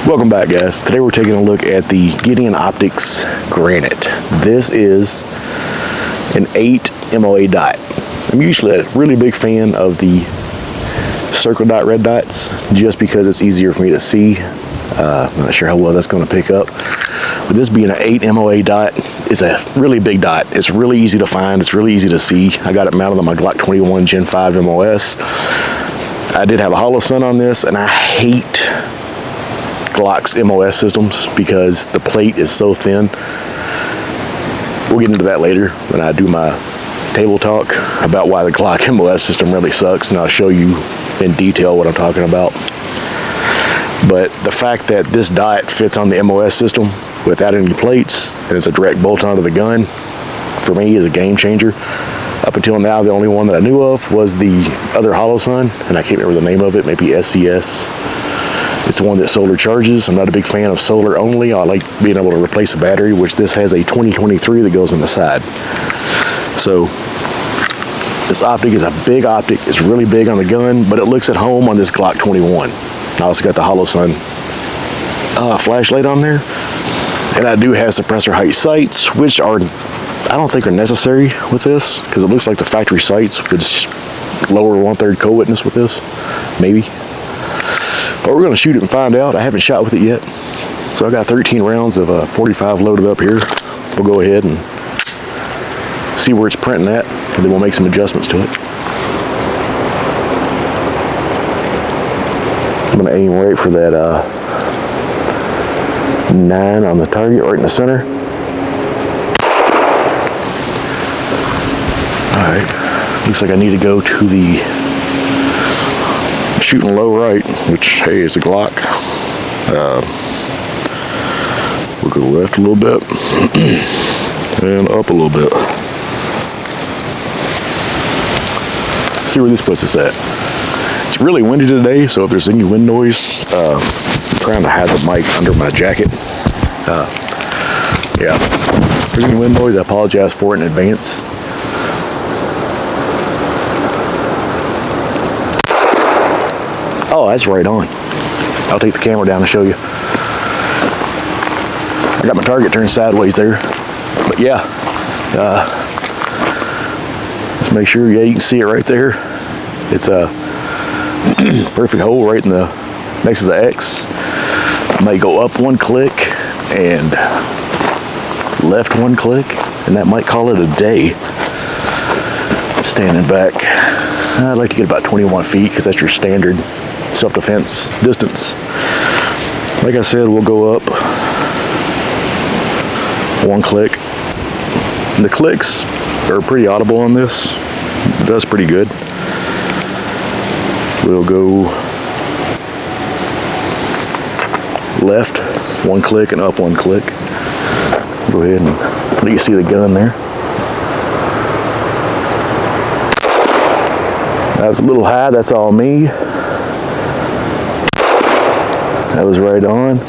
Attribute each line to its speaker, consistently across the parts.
Speaker 1: Welcome back, guys. Today we're taking a look at the Gideon Optics Granite. This is an 8 MOA dot. I'm usually a really big fan of the circle dot red dots just because it's easier for me to see. I'm not sure how well that's going to pick up. But this being an 8 MOA dot is a really big dot. It's really easy to find. It's really easy to see. I got it mounted on my Glock 21 Gen 5 MOS. I did have a hollow sun on this, and I hate Glock's MOS systems because the plate is so thin. We'll get into that later when I do my table talk about why the Glock MOS system really sucks, and I'll show you in detail what I'm talking about. But the fact that this dot fits on the MOS system without any plates and it's a direct bolt onto the gun, for me is a game changer. Up until now, the only one that I knew of was the other hollow sun, and I can't remember the name of it, maybe SCS. It's the one that solar charges. I'm not a big fan of solar only. I like being able to replace a battery, which this has a 2023 that goes on the side. So this optic is a big optic. It's really big on the gun, but it looks at home on this Glock 21. I also got the hollow sun flashlight on there. And I do have suppressor height sights, which are, I don't think are necessary with this, because it looks like the factory sights would lower 1/3 co-witness with this, maybe. But we're going to shoot it and find out. I haven't shot with it yet. So I got 13 rounds of 45 loaded up here. We'll go ahead and see where it's printing at, and then we'll make some adjustments to it. I'm going to aim right for that 9 on the target, right in the center. Alright, looks like I need to go to the shooting low right, which, hey, is a Glock. We'll go left a little bit and up a little bit. See where this puts us at. It's really windy today, so if there's any wind noise, I'm trying to hide the mic under my jacket. Yeah, if there's any wind noise, I apologize for it in advance. Oh, that's right on. I'll take the camera down and show you. I got my target turned sideways there. But yeah, let's make sure, yeah, you can see it right there. It's a perfect hole right in the next to the X. I might go up 1 click and left 1 click, and that might call it a day. Standing back, I'd like to get about 21 feet because that's your standard self-defense distance. Like I said, we'll go up 1 click. And the clicks are pretty audible on this. It does pretty good. We'll go left 1 click and up 1 click. Go ahead and let you see the gun there. That was a little high, that's all me. That was right on.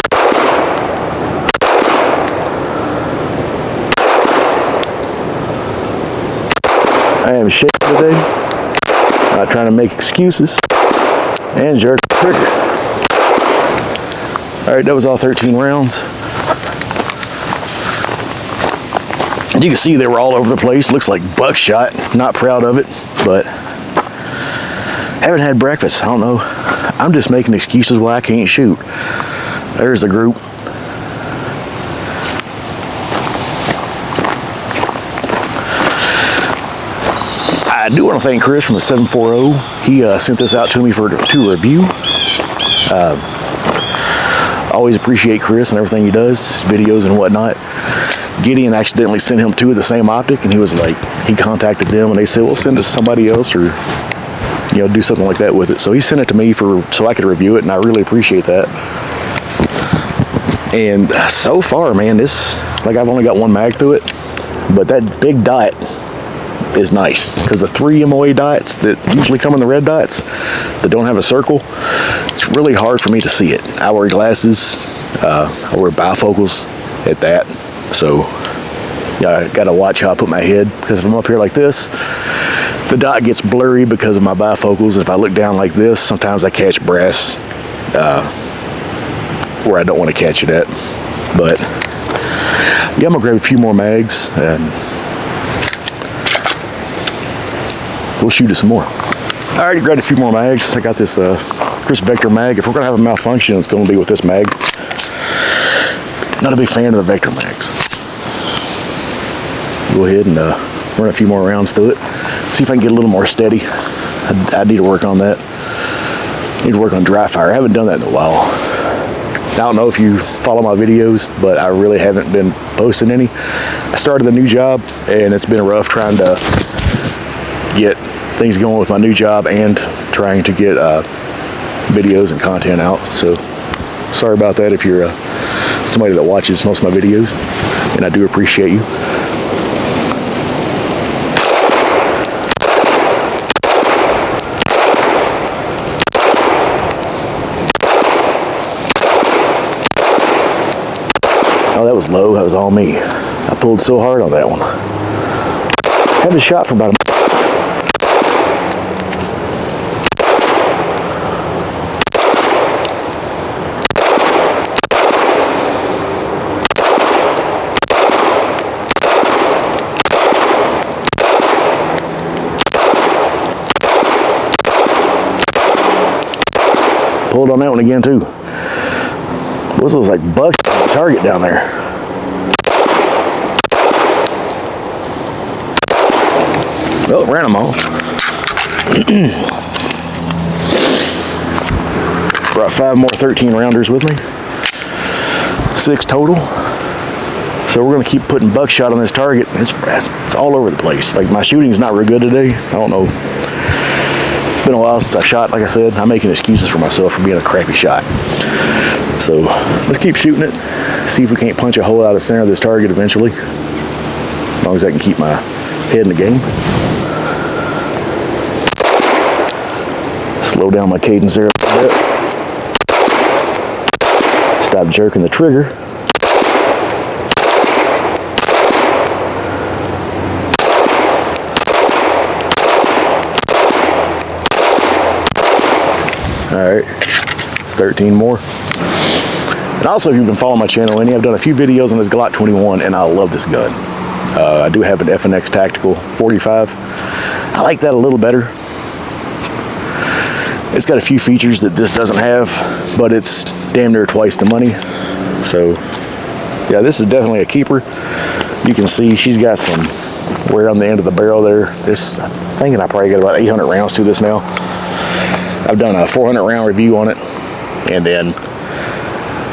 Speaker 1: I am shaking today. Not trying to make excuses. And jerk the trigger. Alright, that was all 13 rounds. And you can see they were all over the place. Looks like buckshot. Not proud of it, but haven't had breakfast. I don't know. I'm just making excuses why I can't shoot. There's the group. I do want to thank Chris from the 740. He sent this out to me to review. Always appreciate Chris and everything he does, his videos and whatnot. Gideon accidentally sent him 2 of the same optic, and he was like, he contacted them and they said, well, send it to somebody else, or do something like that with it. So he sent it to me so I could review it, and I really appreciate that. And so far, man, like I've only got 1 mag through it, but that big dot is nice, because the 3 MOA dots that usually come in the red dots that don't have a circle, it's really hard for me to see it. I wear glasses, I wear bifocals at that, so yeah, I gotta watch how I put my head, because if I'm up here like this, the dot gets blurry because of my bifocals. If I look down like this, sometimes I catch brass where I don't want to catch it at. But yeah, I'm gonna grab a few more mags and we'll shoot it some more. I already grabbed a few more mags. I got this Chris Vector mag. If we're gonna have a malfunction, it's gonna be with this mag. Not a big fan of the Vector mags. Go ahead and run a few more rounds through it. See if I can get a little more steady. I need to work on that. I need to work on dry fire. I haven't done that in a while. I don't know if you follow my videos, but I really haven't been posting any. I started a new job and it's been rough trying to get things going with my new job and trying to get videos and content out. So sorry about that if you're somebody that watches most of my videos, and I do appreciate you. Oh, that was low. That was all me. I pulled so hard on that one. Haven't shot for about a minute. Pulled on that one again too. What's those like bucks on the target down there? Well, ran them off. Brought 5 more 13 rounders with me. 6 total. So we're gonna keep putting buckshot on this target. It's all over the place. Like my shooting's not real good today. I don't know. It's been a while since I shot. Like I said, I'm making excuses for myself for being a crappy shot. So let's keep shooting it. See if we can't punch a hole out of the center of this target eventually. As long as I can keep my head in the game. Slow down my cadence there a bit. Stop jerking the trigger. Alright, 13 more. And also, if you've been following my channel any, I've done a few videos on this Glock 21, and I love this gun. I do have an FNX Tactical 45. I like that a little better. It's got a few features that this doesn't have, but it's damn near twice the money. So, yeah, this is definitely a keeper. You can see she's got some wear on the end of the barrel there. This, I'm thinking I probably got about 800 rounds to this now. I've done a 400 round review on it, and then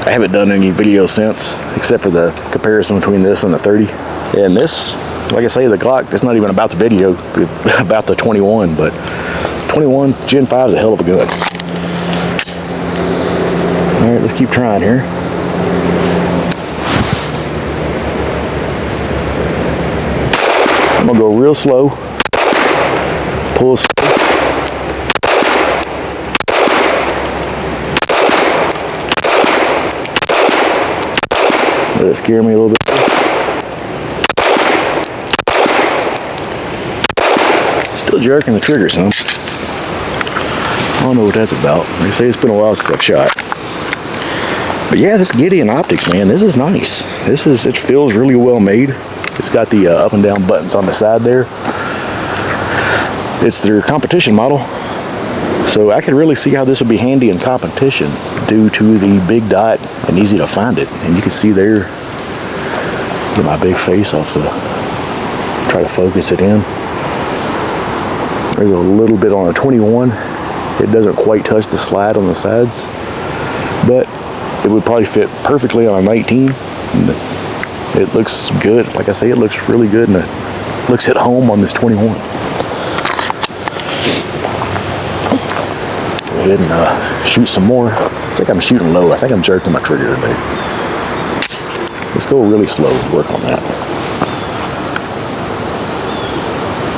Speaker 1: I haven't done any videos since, except for the comparison between this and the 30. And this, like I say, the Glock, it's not even about the video, it's about the 21, but 21 Gen 5 is a hell of a gun. All right, let's keep trying here. I'm gonna go real slow, pull slow. Let it scare me a little bit. Still jerking the trigger some. I don't know what that's about. Like I say, it's been a while since I've shot. But yeah, this Gideon Optics, man, this is nice. It feels really well made. It's got the up and down buttons on the side there. It's their competition model. So I could really see how this would be handy in competition due to the big dot and easy to find it. And you can see there, get my big face off the, try to focus it in. There's a little bit on a 21. It doesn't quite touch the slide on the sides, but it would probably fit perfectly on a 19. It looks good. Like I say, it looks really good, and it looks at home on this 21. Go ahead and shoot some more. I think I'm shooting low. I think I'm jerking my trigger today. Let's go really slow, work on that.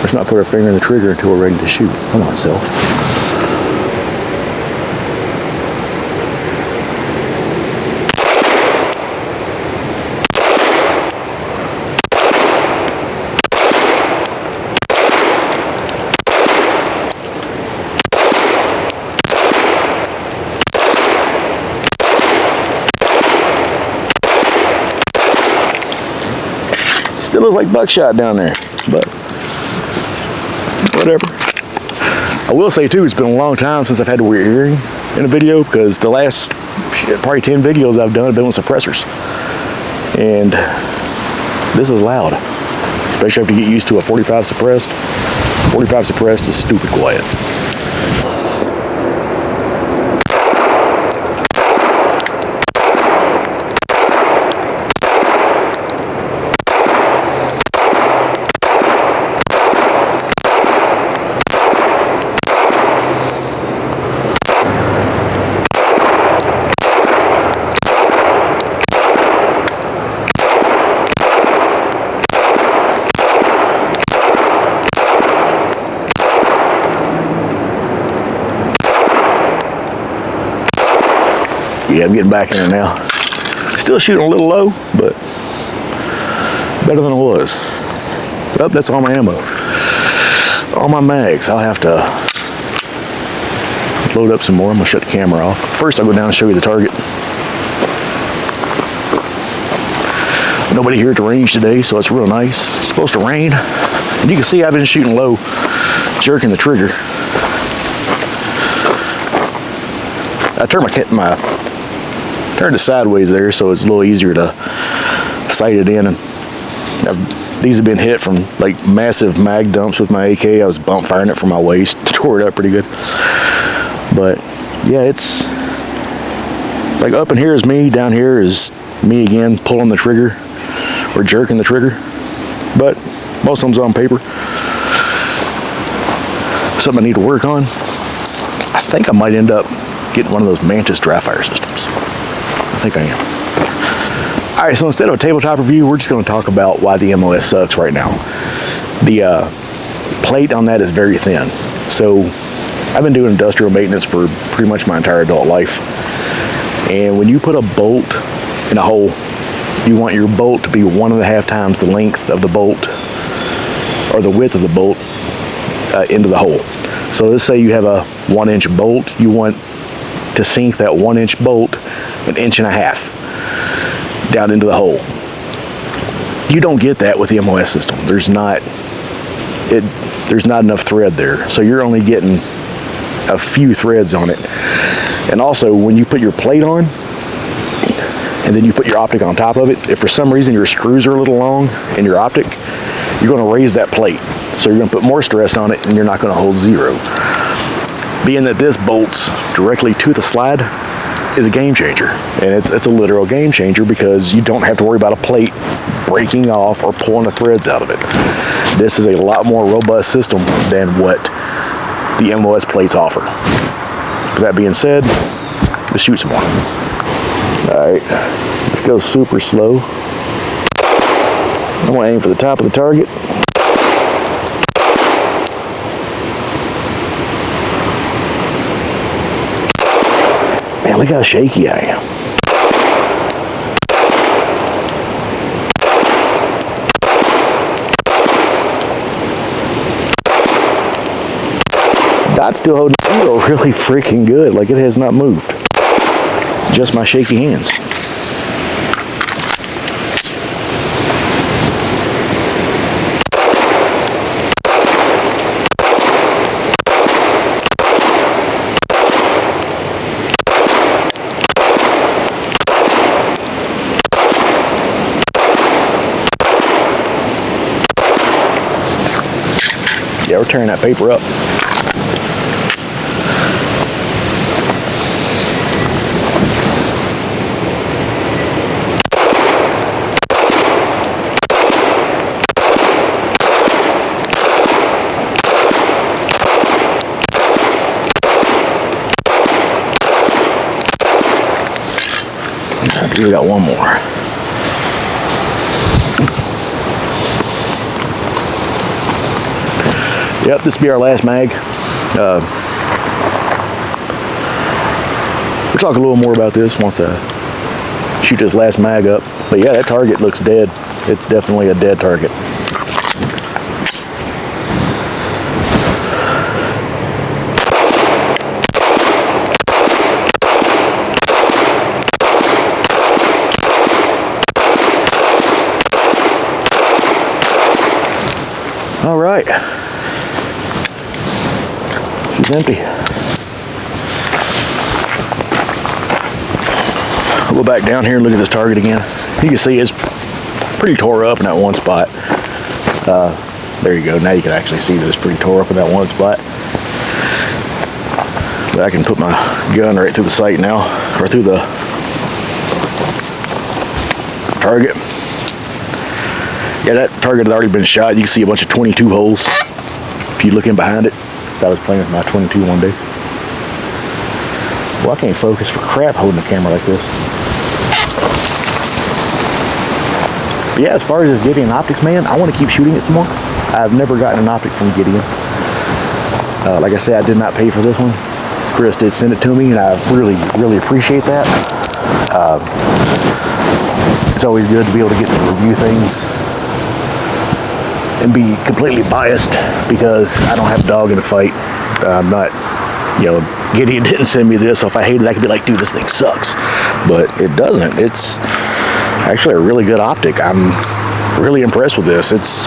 Speaker 1: Let's not put our finger in the trigger until we're ready to shoot. Come on, self. looks like buckshot down there, but whatever. I will say too, it's been a long time since I've had to wear earring in a video, because the last probably 10 videos I've done have been with suppressors, and this is loud, especially after you get used to a 45 suppressed. 45 suppressed is stupid quiet. Yeah, I'm getting back in there now. Still shooting a little low, but better than I was. Oh, that's all my ammo. All my mags. I'll have to load up some more. I'm gonna shut the camera off. First, I'll go down and show you the target. Nobody here at the range today, so it's real nice. It's supposed to rain. And you can see I've been shooting low, jerking the trigger. I turned it sideways there, so it's a little easier to sight it in. And these have been hit from like massive mag dumps with my AK. I was bump firing it from my waist, tore it up pretty good. But yeah, it's like up in here is me, down here is me again, pulling the trigger or jerking the trigger. But most of them's on paper. Something I need to work on. I think I might end up getting one of those Mantis dry fire systems. I think I am. All right, so instead of a tabletop review, we're just going to talk about why the MOS sucks right now. The plate on that is very thin. So I've been doing industrial maintenance for pretty much my entire adult life. And when you put a bolt in a hole, you want your bolt to be 1.5 times the length of the bolt, or the width of the bolt, into the hole. So let's say you have a 1-inch bolt, you want to sink that 1-inch bolt 1.5 inches down into the hole. You don't get that with the MOS system. There's not enough thread there, so you're only getting a few threads on it. And also, when you put your plate on and then you put your optic on top of it, if for some reason your screws are a little long in your optic, you're going to raise that plate, so you're going to put more stress on it and you're not going to hold zero. Being that this bolts directly to the slide is a game changer, and it's a literal game changer, because you don't have to worry about a plate breaking off or pulling the threads out of it. This is a lot more robust system than what the MOS plates offer. With that being said, let's shoot some more. All right, let's go super slow. I'm gonna aim for the top of the target. Man, look how shaky I am. Dot's still holding the needle really freaking good, like it has not moved. Just my shaky hands. Yeah, we're tearing that paper up. We got one more. Yep, this will be our last mag. We'll talk a little more about this once I shoot this last mag up. But yeah, that target looks dead. It's definitely a dead target. All right. She's empty. I'll go back down here and look at this target again. You can see it's pretty tore up in that one spot. There you go. Now you can actually see that it's pretty tore up in that one spot. But I can put my gun right through the sight now, or through the target. Yeah, that target had already been shot. You can see a bunch of 22 holes. If you look in behind it, I was playing with my 22 one day. Well, I can't focus for crap holding the camera like this. But yeah, as far as this Gideon optics, man, I want to keep shooting it some more. I've never gotten an optic from Gideon. Like I said, I did not pay for this one. Chris did send it to me, and I really, really appreciate that. It's always good to be able to get to review things and be completely biased because I don't have a dog in the fight. I'm not, you know, Gideon didn't send me this, so if I hated it, I could be like, dude, this thing sucks. But it doesn't. It's actually a really good optic. I'm really impressed with this. It's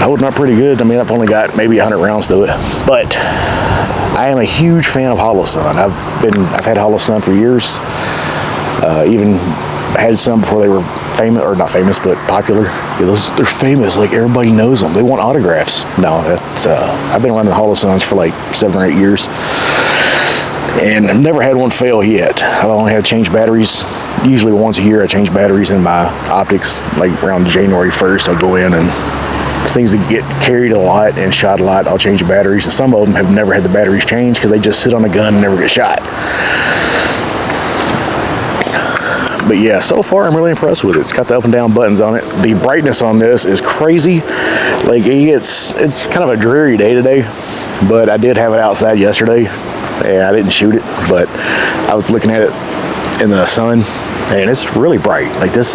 Speaker 1: holding up pretty good. I mean, I've only got maybe 100 rounds to it, but I am a huge fan of Hollow Sun. I've had Hollow Sun for years. Even had some before they were famous, or not famous, but popular. Yeah, they're famous, like everybody knows them. They want autographs. No, that's I've been running Hollow Suns for like 7 or 8 years, and I've never had one fail yet. I've only had to change batteries. Usually once a year, I change batteries in my optics. Like around January 1st, I'll go in and things that get carried a lot and shot a lot, I'll change the batteries. And some of them have never had the batteries changed because they just sit on the gun and never get shot. But yeah, so far I'm really impressed with it. It's got the up and down buttons on it. The brightness on this is crazy. Like it's kind of a dreary day today, but I did have it outside yesterday and I didn't shoot it, but I was looking at it in the sun and it's really bright. Like this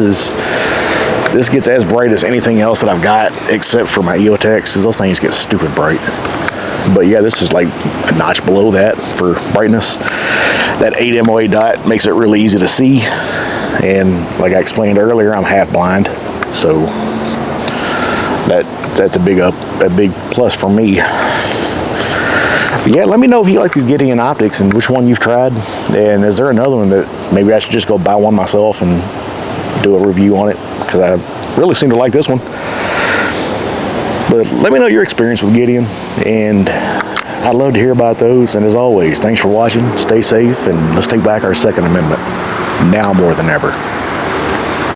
Speaker 1: gets as bright as anything else that I've got except for my EOTechs, because those things get stupid bright. But yeah, this is like a notch below that for brightness. That 8 MOA dot makes it really easy to see. And like I explained earlier, I'm half blind, so that's a big plus for me. But yeah, let me know if you like these Gideon optics and which one you've tried, and is there another one that maybe I should just go buy one myself and do a review on it, because I really seem to like this one. But let me know your experience with Gideon, and I'd love to hear about those. And as always, thanks for watching. Stay safe, and let's take back our Second Amendment now more than ever.